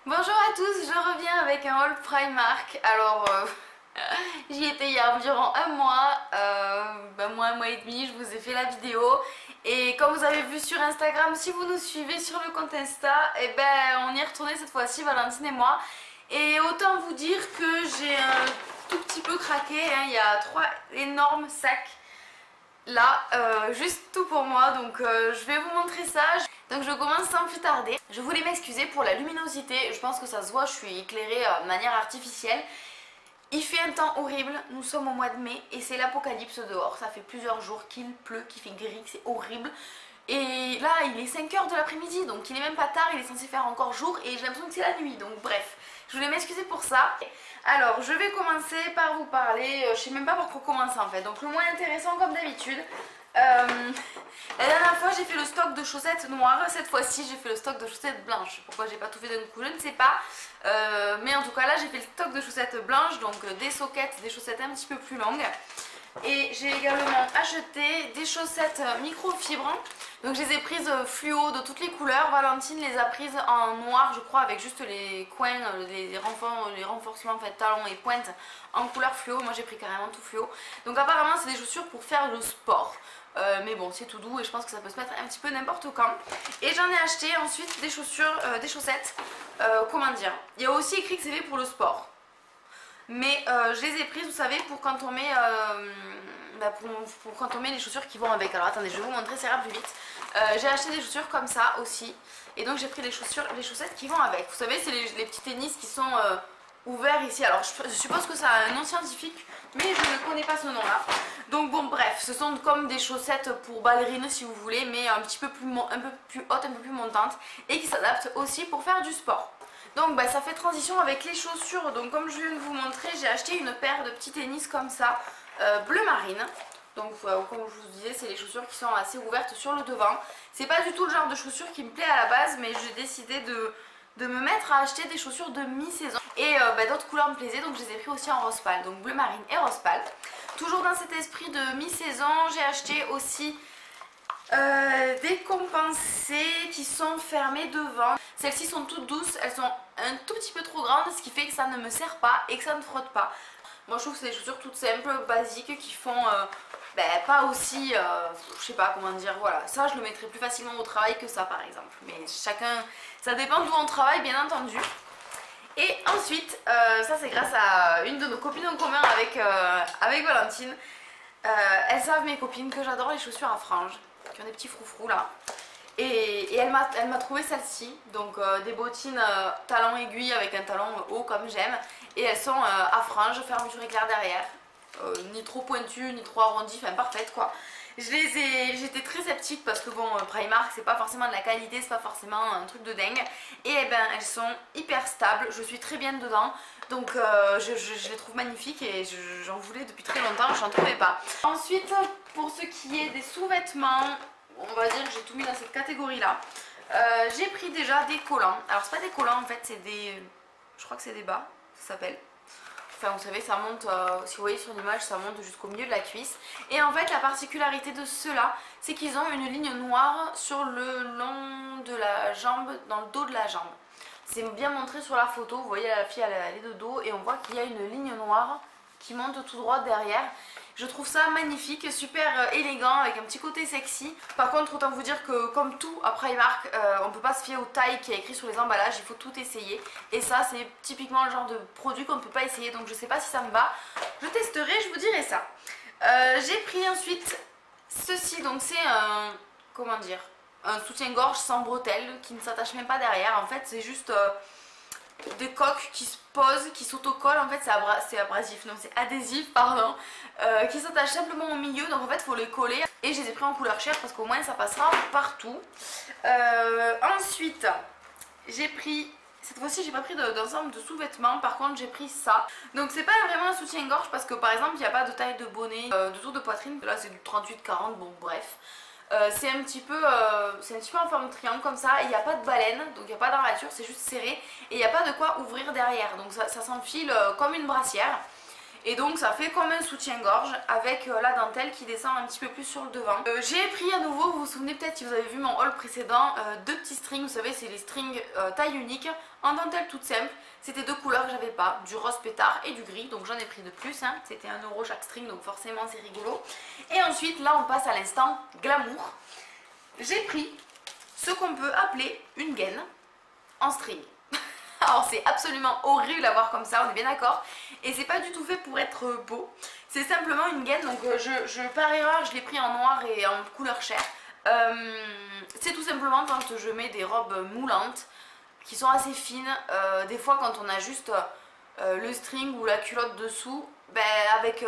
Bonjour à tous, je reviens avec un haul Primark. Alors, j'y étais hier durant un mois, un mois et demi, je vous ai fait la vidéo. Et comme vous avez vu sur Instagram, si vous nous suivez sur le compte Insta, et on y est retourné cette fois-ci, Valentine et moi. Et autant vous dire que j'ai un tout petit peu craqué, hein. Il y a 3 énormes sacs là, juste tout pour moi, donc je vais vous montrer ça. Donc je commence sans plus tarder. Je voulais m'excuser pour la luminosité, je pense que ça se voit, je suis éclairée de manière artificielle. Il fait un temps horrible, nous sommes au mois de mai et c'est l'apocalypse dehors. Ça fait plusieurs jours qu'il pleut, qu'il fait gris, c'est horrible. Et là il est 5h de l'après-midi, donc il est même pas tard, il est censé faire encore jour et j'ai l'impression que c'est la nuit, donc bref. Je voulais m'excuser pour ça. Alors je vais commencer par vous parler, je sais même pas par quoi commencer en fait. Donc le moins intéressant comme d'habitude. La dernière fois j'ai fait le stock de chaussettes noires, cette fois-ci j'ai fait le stock de chaussettes blanches. Pourquoi j'ai pas tout fait d'un coup je ne sais pas, mais en tout cas là j'ai fait le stock de chaussettes blanches, donc des soquettes, des chaussettes un petit peu plus longues. Et j'ai également acheté des chaussettes microfibres, donc je les ai prises fluo de toutes les couleurs. Valentine les a prises en noir je crois, avec juste les coins, les renforcements en fait, talons et pointes en couleur fluo. Moi j'ai pris carrément tout fluo. Donc apparemment c'est des chaussures pour faire le sport. Mais bon, c'est tout doux et je pense que ça peut se mettre un petit peu n'importe quand. Et j'en ai acheté ensuite des chaussures, des chaussettes, comment dire, il y a aussi écrit que c'est fait pour le sport. Mais je les ai prises, vous savez, pour quand on met, pour quand on met les chaussures qui vont avec. Alors attendez, je vais vous montrer, ça ira plus vite. J'ai acheté des chaussures comme ça aussi. Et donc j'ai pris les chaussettes qui vont avec. Vous savez, c'est les petits tennis qui sont ouverts ici. Alors je suppose que ça a un nom scientifique, mais je ne connais pas ce nom là. Donc bon, bref, ce sont comme des chaussettes pour ballerines si vous voulez, mais un peu plus hautes, un peu plus montantes, et qui s'adaptent aussi pour faire du sport. Donc ça fait transition avec les chaussures. Donc comme je viens de vous montrer, j'ai acheté une paire de petits tennis comme ça, bleu marine. Donc comme je vous disais, c'est les chaussures qui sont assez ouvertes sur le devant. C'est pas du tout le genre de chaussures qui me plaît à la base, mais j'ai décidé de me mettre à acheter des chaussures de mi-saison. Et d'autres couleurs me plaisaient, donc je les ai pris aussi en rose pâle, donc bleu marine et rose pâle. Toujours dans cet esprit de mi-saison, j'ai acheté aussi des compensées qui sont fermées devant. Celles-ci sont toutes douces, elles sont un tout petit peu trop grandes, ce qui fait que ça ne me sert pas et que ça ne frotte pas. Moi je trouve que c'est des chaussures toutes simples, basiques, qui font pas aussi, je sais pas comment dire, voilà. Ça je le mettrais plus facilement au travail que ça par exemple. Mais chacun, ça dépend d'où on travaille bien entendu. Et ensuite, ça c'est grâce à une de nos copines en commun avec Valentine. Elles savent, mes copines, que j'adore les chaussures à franges, qui ont des petits froufrous là. Et elle m'a trouvé celle-ci, donc des bottines talons aiguilles avec un talon haut comme j'aime. Et elles sont à franges, fermeture éclair derrière, ni trop pointues, ni trop arrondies, enfin parfaites quoi. J'étais très sceptique parce que bon, Primark c'est pas forcément de la qualité, c'est pas forcément un truc de dingue. Et elles sont hyper stables, je suis très bien dedans. Donc je les trouve magnifiques et j'en voulais depuis très longtemps, je n'en trouvais pas. Ensuite, pour ce qui est des sous-vêtements, on va dire que j'ai tout mis dans cette catégorie là. J'ai pris déjà des collants. Alors c'est pas des collants en fait, c'est des... je crois que c'est des bas, ça s'appelle. Enfin vous savez, ça monte, si vous voyez sur l'image, ça monte jusqu'au milieu de la cuisse. Et en fait la particularité de ceux-là, c'est qu'ils ont une ligne noire sur le long de la jambe, dans le dos de la jambe. C'est bien montré sur la photo, vous voyez la fille elle est de dos et on voit qu'il y a une ligne noire qui monte tout droit derrière. Je trouve ça magnifique, super élégant, avec un petit côté sexy. Par contre, autant vous dire que comme tout à Primark, on ne peut pas se fier aux tailles qui est écrit sur les emballages, il faut tout essayer. Et ça, c'est typiquement le genre de produit qu'on ne peut pas essayer, donc je ne sais pas si ça me va. Je testerai, je vous dirai ça. J'ai pris ensuite ceci, donc c'est un... comment dire, un soutien-gorge sans bretelles, qui ne s'attache même pas derrière. En fait, c'est juste... des coques qui se posent, qui s'autocollent, en fait c'est abrasif, non c'est adhésif pardon, qui s'attachent simplement au milieu, donc en fait il faut les coller et je les ai pris en couleur chair parce qu'au moins ça passera partout. Ensuite j'ai pris, cette fois-ci j'ai pas pris d'ensemble de sous-vêtements, par contre j'ai pris ça, donc c'est pas vraiment un soutien-gorge parce que par exemple il n'y a pas de taille de bonnet, de tour de poitrine, là c'est du 38-40, bon bref. C'est un petit peu en forme de triangle comme ça, il n'y a pas de baleine, donc il n'y a pas d'armature, c'est juste serré et il n'y a pas de quoi ouvrir derrière, donc ça s'enfile comme une brassière. Et donc ça fait comme un soutien-gorge avec la dentelle qui descend un petit peu plus sur le devant. J'ai pris à nouveau, vous vous souvenez peut-être si vous avez vu mon haul précédent, deux petits strings, vous savez c'est les strings taille unique en dentelle toute simple. C'était deux couleurs que j'avais pas, du rose pétard et du gris, donc j'en ai pris de plus, hein. C'était 1 € chaque string, donc forcément c'est rigolo. Et ensuite là on passe à l'instant glamour. J'ai pris ce qu'on peut appeler une gaine en string. Alors c'est absolument horrible à voir comme ça, on est bien d'accord. Et c'est pas du tout fait pour être beau. C'est simplement une gaine, donc par erreur je l'ai pris en noir et en couleur chair. C'est tout simplement quand je mets des robes moulantes qui sont assez fines. Des fois quand on a juste le string ou la culotte dessous, ben, avec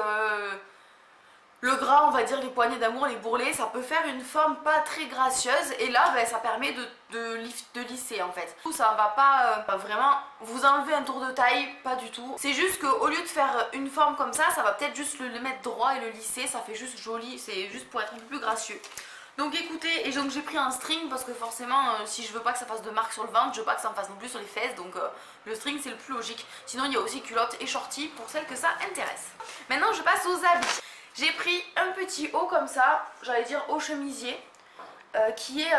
le gras, on va dire les poignées d'amour, les bourrelets, ça peut faire une forme pas très gracieuse. Et là, ben, ça permet de lisser en fait. Ça va pas vraiment vous enlever un tour de taille, pas du tout. C'est juste qu'au lieu de faire une forme comme ça va peut-être juste le mettre droit et le lisser. Ça fait juste joli, c'est juste pour être un peu plus gracieux. Donc écoutez, et donc j'ai pris un string parce que forcément si je veux pas que ça fasse de marques sur le ventre, je veux pas que ça me fasse non plus sur les fesses, donc le string c'est le plus logique. Sinon il y a aussi culotte et shorty pour celles que ça intéresse. Maintenant je passe aux habits. J'ai pris un petit haut comme ça, j'allais dire haut chemisier, qui est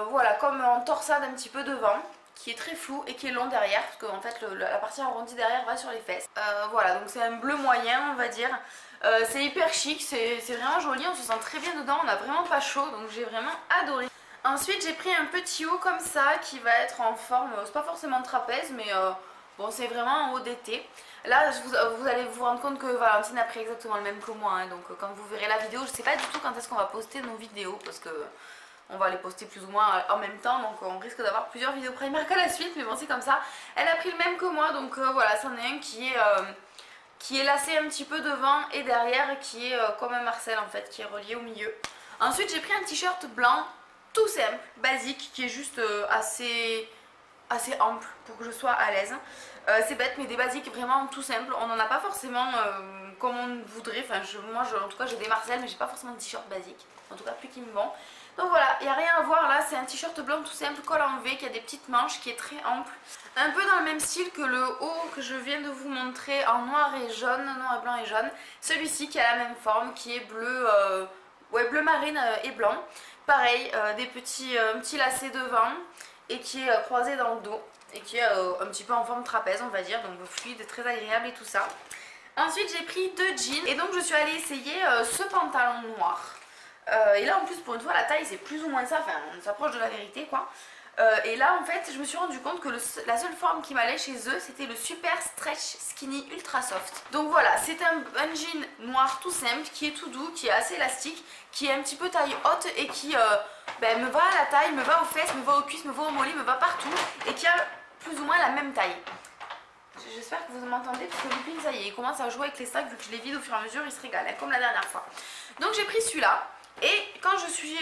voilà, comme en torsade un petit peu devant, qui est très flou et qui est long derrière, parce qu'en fait la partie arrondie derrière va sur les fesses. Voilà, donc c'est un bleu moyen on va dire. C'est hyper chic, c'est vraiment joli, on se sent très bien dedans, on n'a vraiment pas chaud, donc j'ai vraiment adoré. Ensuite j'ai pris un petit haut comme ça qui va être en forme, c'est pas forcément trapèze mais bon c'est vraiment un haut d'été. Là vous allez vous rendre compte que Valentine a pris exactement le même que moi, hein, donc quand vous verrez la vidéo, je sais pas du tout quand est-ce qu'on va poster nos vidéos parce que on va les poster plus ou moins en même temps, donc on risque d'avoir plusieurs vidéos Primark à la suite, mais bon c'est comme ça. Elle a pris le même que moi, donc voilà, c'en est un qui est lacé un petit peu devant et derrière qui est comme un marcel en fait, qui est relié au milieu. Ensuite j'ai pris un t-shirt blanc tout simple, basique, qui est juste assez ample pour que je sois à l'aise. C'est bête mais des basiques vraiment tout simples, on n'en a pas forcément comme on voudrait, enfin moi en tout cas j'ai des marcels mais j'ai pas forcément de t-shirt basique, en tout cas plus qui me vont. Donc voilà, il n'y a rien à voir là, c'est un t-shirt blanc tout simple, col en V, qui a des petites manches, qui est très ample. Un peu dans le même style que le haut que je viens de vous montrer en noir et jaune, noir et blanc et jaune. Celui-ci qui a la même forme, qui est bleu, ouais, bleu marine et blanc. Pareil, des petits lacets devant et qui est croisé dans le dos. Et qui est un petit peu en forme trapèze on va dire, donc fluide, très agréable et tout ça. Ensuite j'ai pris deux jeans et donc je suis allée essayer ce pantalon noir. Et là en plus pour une fois la taille c'est plus ou moins ça, enfin on s'approche de la vérité quoi. Et là en fait je me suis rendu compte que la seule forme qui m'allait chez eux c'était le super stretch skinny ultra soft. Donc voilà, c'est un jean noir tout simple qui est tout doux, qui est assez élastique, qui est un petit peu taille haute et qui me va à la taille, me va aux fesses, me va aux cuisses, me va aux mollets, me va partout et qui a plus ou moins la même taille. J'espère que vous m'entendez parce que Lupin ça y est, il commence à jouer avec les sacs vu que je les vide au fur et à mesure, il se régale hein, comme la dernière fois. Donc j'ai pris celui-là et quand je suis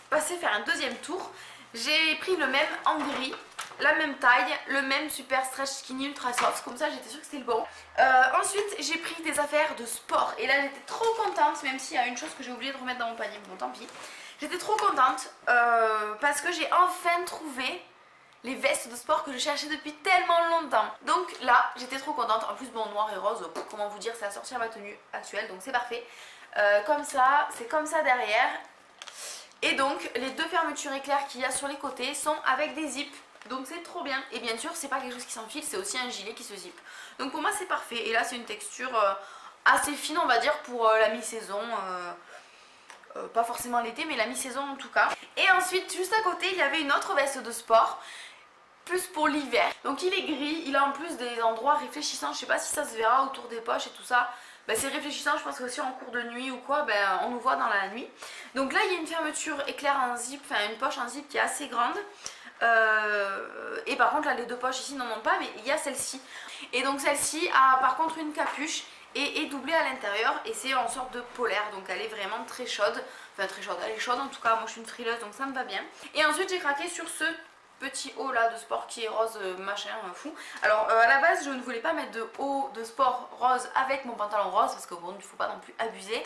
passée faire un deuxième tour, j'ai pris le même en gris, la même taille, le même super stretch skinny ultra soft, comme ça j'étais sûre que c'était le bon. Ensuite j'ai pris des affaires de sport et là j'étais trop contente, même s'il y a une chose que j'ai oublié de remettre dans mon panier, bon tant pis. J'étais trop contente parce que j'ai enfin trouvé les vestes de sport que je cherchais depuis tellement longtemps. Donc là j'étais trop contente, en plus bon noir et rose, comment vous dire, c'est assorti à ma tenue actuelle donc c'est parfait. Comme ça, c'est comme ça derrière. Et donc les deux fermetures éclairs qu'il y a sur les côtés sont avec des zips. Donc c'est trop bien. Et bien sûr c'est pas quelque chose qui s'enfile, c'est aussi un gilet qui se zippe. Donc pour moi c'est parfait. Et là c'est une texture assez fine on va dire pour la mi-saison. Pas forcément l'été mais la mi-saison en tout cas. Et ensuite juste à côté il y avait une autre veste de sport, plus pour l'hiver. Donc il est gris, il a en plus des endroits réfléchissants, je sais pas si ça se verra autour des poches et tout ça. C'est réfléchissant, je pense que aussi en cours de nuit ou quoi, on nous voit dans la nuit. Donc là il y a une fermeture éclair en zip, enfin une poche en zip qui est assez grande. Et par contre là les deux poches ici n'en ont pas, mais il y a celle-ci. Et donc celle-ci a par contre une capuche et est doublée à l'intérieur et c'est en sorte de polaire, donc elle est vraiment très chaude. Enfin très chaude, elle est chaude en tout cas, moi je suis une frileuse donc ça me va bien. Et ensuite j'ai craqué sur ce petit haut là de sport qui est rose machin fou. Alors à la base je ne voulais pas mettre de haut de sport rose avec mon pantalon rose parce que bon il ne faut pas non plus abuser.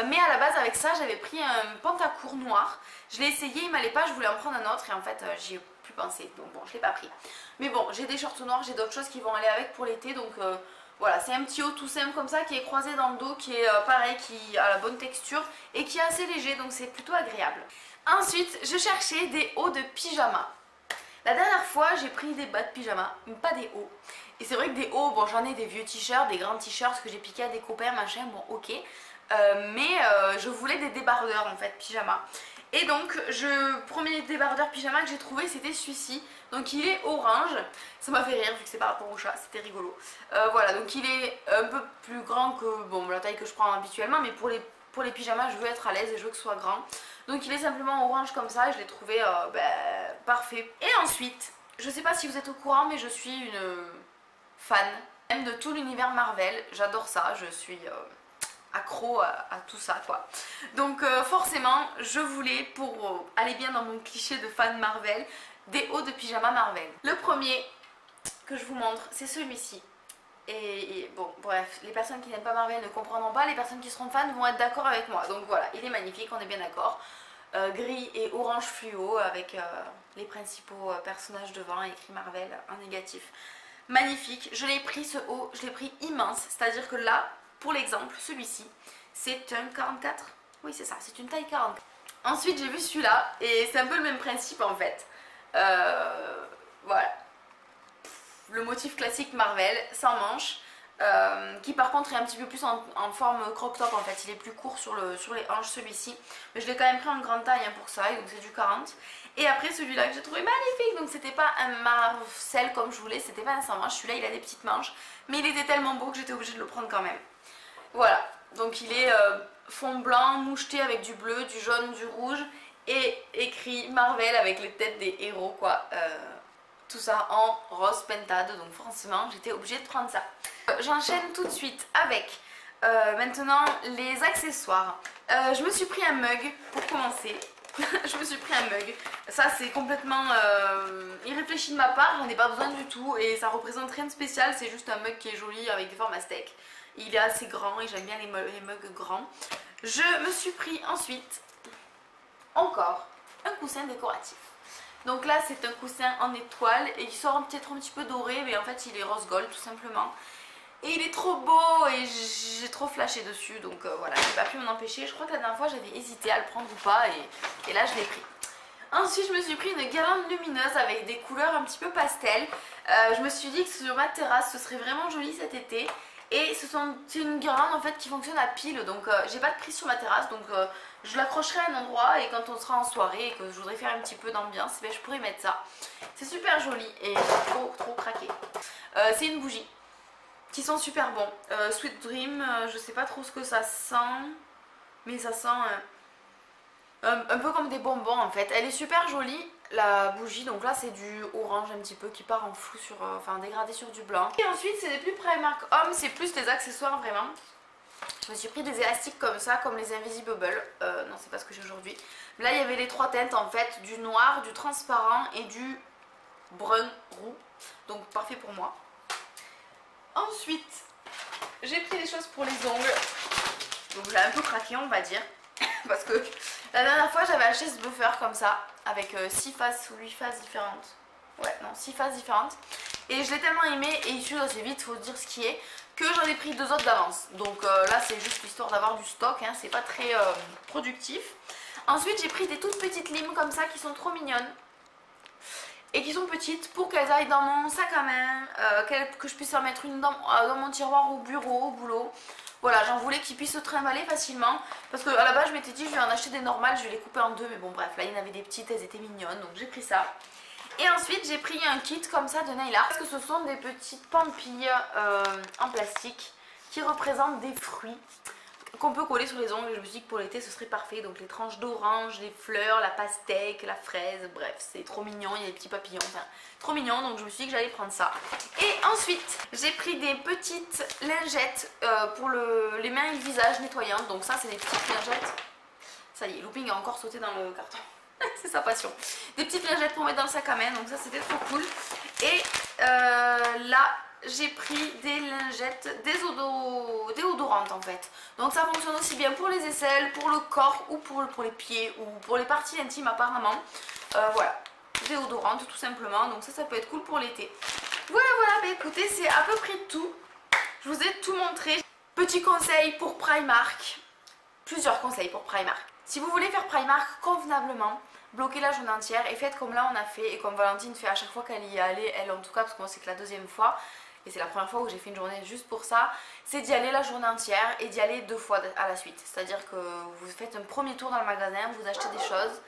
Mais à la base avec ça j'avais pris un pantacourt noir. Je l'ai essayé, il m'allait pas, je voulais en prendre un autre et en fait j'y ai plus pensé donc bon je l'ai pas pris. Mais bon j'ai des shorts noirs, j'ai d'autres choses qui vont aller avec pour l'été donc Voilà, c'est un petit haut tout simple comme ça qui est croisé dans le dos, qui est pareil, qui a la bonne texture et qui est assez léger, donc c'est plutôt agréable. Ensuite, je cherchais des hauts de pyjama. La dernière fois, j'ai pris des bas de pyjama, mais pas des hauts. Et c'est vrai que des hauts, bon, j'en ai des vieux t-shirts, des grands t-shirts que j'ai piqués à des copains, machin, bon, ok. Mais je voulais des débardeurs en fait, pyjama. Et donc, premier débardeur pyjama que j'ai trouvé, c'était celui-ci. Donc il est orange, ça m'a fait rire vu que c'est par rapport au chat, c'était rigolo. Voilà, donc il est un peu plus grand que bon, la taille que je prends habituellement, mais pour les pyjamas, je veux être à l'aise et je veux que ce soit grand. Donc il est simplement orange comme ça et je l'ai trouvé parfait. Et ensuite, je sais pas si vous êtes au courant, mais je suis une fan même de tout l'univers Marvel. J'adore ça, je suis accro à tout ça quoi. Donc forcément, je voulais, pour aller bien dans mon cliché de fan Marvel, des hauts de pyjama Marvel. Le premier que je vous montre, c'est celui-ci. Et bon, bref, les personnes qui n'aiment pas Marvel ne comprendront pas, les personnes qui seront fans vont être d'accord avec moi. Donc voilà, il est magnifique, on est bien d'accord. Gris et orange fluo avec les principaux personnages devant, écrit Marvel en négatif. Magnifique, je l'ai pris ce haut, je l'ai pris immense, c'est-à-dire que là, pour l'exemple, celui-ci, c'est un 44. Oui, c'est ça, c'est une taille 44. Ensuite, j'ai vu celui-là et c'est un peu le même principe en fait. Voilà. Le motif classique Marvel, sans manches, qui par contre est un petit peu plus en forme crop top en fait. Il est plus court sur les hanches celui-ci. Mais je l'ai quand même pris en grande taille pour ça, et donc c'est du 40. Et après celui-là que j'ai trouvé magnifique, donc c'était pas un Marcel comme je voulais, c'était pas un sans manches. Celui-là il a des petites manches, mais il était tellement beau que j'étais obligée de le prendre quand même. Voilà, donc il est fond blanc, moucheté avec du bleu, du jaune, du rouge et écrit Marvel avec les têtes des héros quoi. Tout ça en rose pentade, donc forcément j'étais obligée de prendre ça. J'enchaîne tout de suite avec maintenant les accessoires. Je me suis pris un mug pour commencer. Je me suis pris un mug. Ça c'est complètement irréfléchi de ma part, j'en ai pas besoin du tout et ça représente rien de spécial, c'est juste un mug qui est joli avec des formes à steak. Il est assez grand et j'aime bien les mugs grands. Je me suis pris ensuite encore un coussin décoratif. Donc là c'est un coussin en étoile et il sort peut-être un petit peu doré, mais en fait il est rose gold tout simplement. Et il est trop beau et j'ai trop flashé dessus, donc voilà, j'ai pas pu m'en empêcher. Je crois que la dernière fois j'avais hésité à le prendre ou pas et là je l'ai pris. Ensuite je me suis pris une guirlande lumineuse avec des couleurs un petit peu pastel. Je me suis dit que sur ma terrasse ce serait vraiment joli cet été. Et c'est une guirlande en fait qui fonctionne à pile, donc j'ai pas de prise sur ma terrasse, donc je l'accrocherai à un endroit et quand on sera en soirée et que je voudrais faire un petit peu d'ambiance, je pourrais mettre ça. C'est super joli et trop craqué. C'est une bougie qui sent super bon. Sweet Dream, je sais pas trop ce que ça sent, mais ça sent un peu comme des bonbons en fait. Elle est super jolie la bougie, donc là c'est du orange un petit peu qui part en flou sur, enfin dégradé sur du blanc. Et ensuite c'est des plus Primark Homme, c'est plus des accessoires vraiment. Je me suis pris des élastiques comme ça, comme les Invisible Bubble. Non c'est pas ce que j'ai aujourd'hui. Là il y avait les trois teintes en fait, du noir, du transparent et du brun roux. Donc parfait pour moi. Ensuite j'ai pris des choses pour les ongles. Donc j'ai un peu craqué on va dire. Parce que la dernière fois j'avais acheté ce buffer comme ça avec 6 faces ou 8 faces différentes. Ouais non 6 faces différentes. Et je l'ai tellement aimé et il s'use assez vite, faut dire ce qui est, que j'en ai pris 2 autres d'avance. Donc là c'est juste l'histoire d'avoir du stock, hein, c'est pas très productif. Ensuite j'ai pris des toutes petites limes comme ça qui sont trop mignonnes. Et qui sont petites pour qu'elles aillent dans mon sac à main, que je puisse en mettre une dans mon tiroir au bureau, au boulot. Voilà, j'en voulais qu'ils puissent se trimballer facilement. Parce qu'à la base, je m'étais dit, je vais en acheter des normales, je vais les couper en deux. Mais bon, bref, là, il y en avait des petites, elles étaient mignonnes. Donc, j'ai pris ça. Et ensuite, j'ai pris un kit comme ça de nail art. Parce que ce sont des petites pampilles en plastique qui représentent des fruits qu'on peut coller sur les ongles. Et je me suis dit que pour l'été, ce serait parfait. Donc, les tranches d'orange, les fleurs, la pastèque, la fraise. Bref, c'est trop mignon. Il y a des petits papillons. Enfin, trop mignon. Donc, je me suis dit que j'allais prendre ça. Et ensuite, j'ai pris des petites lingettes pour les mains et le visage nettoyantes. Donc ça, c'est des petites lingettes. Ça y est, Looping a encore sauté dans le carton. C'est sa passion. Des petites lingettes pour mettre dans le sac à main. Donc ça, c'était trop cool. Et là, j'ai pris des lingettes déodorantes en fait. Donc ça fonctionne aussi bien pour les aisselles, pour le corps ou pour les pieds ou pour les parties intimes apparemment. Voilà. Déodorante tout simplement, donc ça peut être cool pour l'été. Voilà, bah écoutez, c'est à peu près tout Je vous ai tout montré. Petit conseil pour Primark, plusieurs conseils pour Primark. Si vous voulez faire Primark convenablement, bloquez la journée entière et faites comme là on a fait et comme Valentine fait à chaque fois qu'elle y est allée, elle en tout cas, parce que moi c'est que la deuxième fois et c'est la première fois où j'ai fait une journée juste pour ça, c'est d'y aller la journée entière et d'y aller 2 fois à la suite. C'est-à-dire que vous faites un premier tour dans le magasin, vous achetez des choses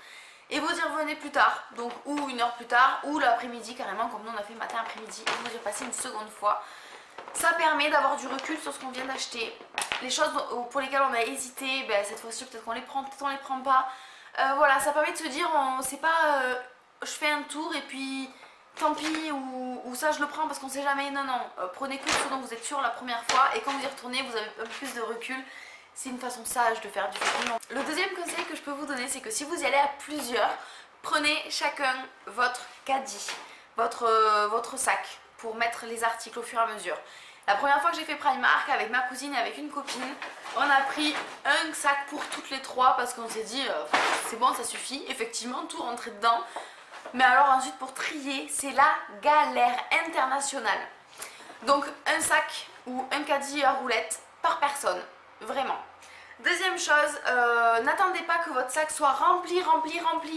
et vous y revenez plus tard, donc ou 1 heure plus tard ou l'après-midi carrément comme nous on a fait matin après-midi et vous y repassez une seconde fois. Ça permet d'avoir du recul sur ce qu'on vient d'acheter. Les choses pour lesquelles on a hésité, ben, cette fois-ci peut-être qu'on les prend, peut-être on les prend pas. Voilà, ça permet de se dire, c'est pas je fais un tour et puis tant pis ou ça je le prends parce qu'on sait jamais. Non, non, prenez que ce dont vous êtes sûr la première fois et quand vous y retournez vous avez un peu plus de recul. C'est une façon sage de faire du shopping. Le deuxième conseil que je peux vous donner, c'est que si vous y allez à plusieurs, prenez chacun votre caddie, votre sac pour mettre les articles au fur et à mesure. La première fois que j'ai fait Primark avec ma cousine et avec une copine, on a pris un sac pour toutes les 3 parce qu'on s'est dit c'est bon, ça suffit. Effectivement, tout rentrait dedans. Mais alors ensuite pour trier, c'est la galère internationale. Donc un sac ou un caddie à roulettes par personne, vraiment. Deuxième chose, n'attendez pas que votre sac soit rempli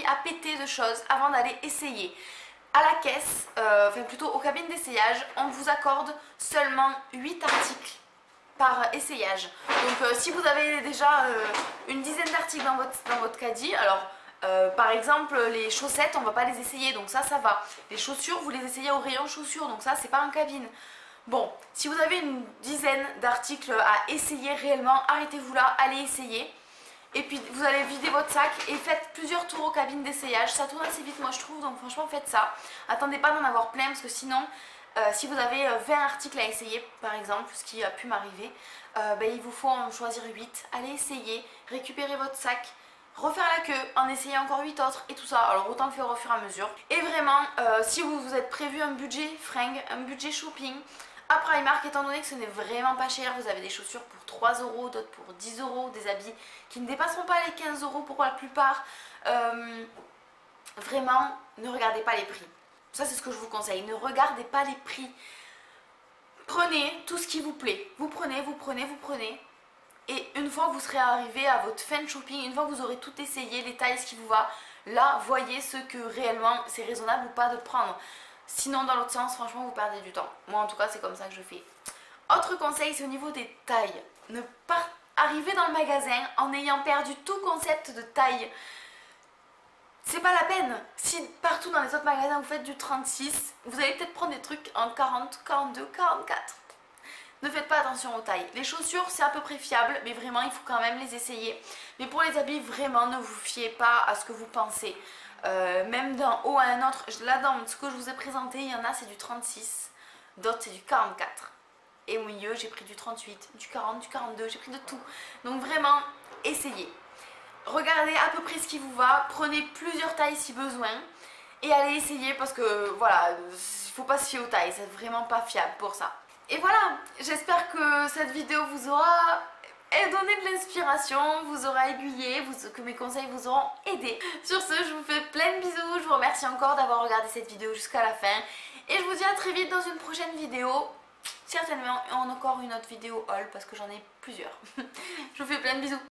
à péter de choses avant d'aller essayer. À la caisse, enfin plutôt aux cabines d'essayage, on vous accorde seulement 8 articles par essayage. Donc si vous avez déjà une dizaine d'articles dans votre caddie, alors par exemple les chaussettes on va pas les essayer donc ça va. Les chaussures vous les essayez au rayon chaussures donc ça c'est pas en cabine. Bon, si vous avez une dizaine d'articles à essayer réellement, arrêtez-vous là, allez essayer. Et puis vous allez vider votre sac et faites plusieurs tours aux cabines d'essayage. Ça tourne assez vite moi je trouve, donc franchement faites ça. Attendez pas d'en avoir plein parce que sinon, si vous avez 20 articles à essayer par exemple, ce qui a pu m'arriver, ben, il vous faut en choisir 8. Allez essayer, récupérez votre sac, refaire la queue, en essayer encore 8 autres et tout ça. Alors autant le faire au fur et à mesure. Et vraiment, si vous vous êtes prévu un budget fringue, un budget shopping, à Primark, étant donné que ce n'est vraiment pas cher, vous avez des chaussures pour 3 €, d'autres pour 10 €, des habits qui ne dépasseront pas les 15 € pour la plupart. Vraiment, ne regardez pas les prix. Ça, c'est ce que je vous conseille. Ne regardez pas les prix. Prenez tout ce qui vous plaît. Vous prenez. Et une fois que vous serez arrivé à votre fin de shopping, une fois que vous aurez tout essayé, les tailles, ce qui vous va, là, voyez ce que réellement c'est raisonnable ou pas de prendre. Sinon, dans l'autre sens, franchement, vous perdez du temps. Moi, en tout cas, c'est comme ça que je fais. Autre conseil, c'est au niveau des tailles. Ne pas arriver dans le magasin en ayant perdu tout concept de taille. C'est pas la peine. Si partout dans les autres magasins, vous faites du 36, vous allez peut-être prendre des trucs en 40, 42, 44. Ne faites pas attention aux tailles. Les chaussures, c'est à peu près fiable, mais vraiment, il faut quand même les essayer. Mais pour les habits, vraiment, ne vous fiez pas à ce que vous pensez. Même d'un haut à un autre, là dans ce que je vous ai présenté, il y en a c'est du 36, d'autres c'est du 44. Et au milieu, j'ai pris du 38, du 40, du 42, j'ai pris de tout. Donc vraiment, essayez. Regardez à peu près ce qui vous va, prenez plusieurs tailles si besoin et allez essayer parce que voilà, il faut pas se fier aux tailles, c'est vraiment pas fiable pour ça. Et voilà, j'espère que cette vidéo vous aura donné de l'inspiration, vous aura aiguillé, que mes conseils vous auront aidé. Sur ce, je vous fais plein de bisous, je vous remercie encore d'avoir regardé cette vidéo jusqu'à la fin et je vous dis à très vite dans une prochaine vidéo. Certainement encore une autre vidéo haul parce que j'en ai plusieurs. Je vous fais plein de bisous.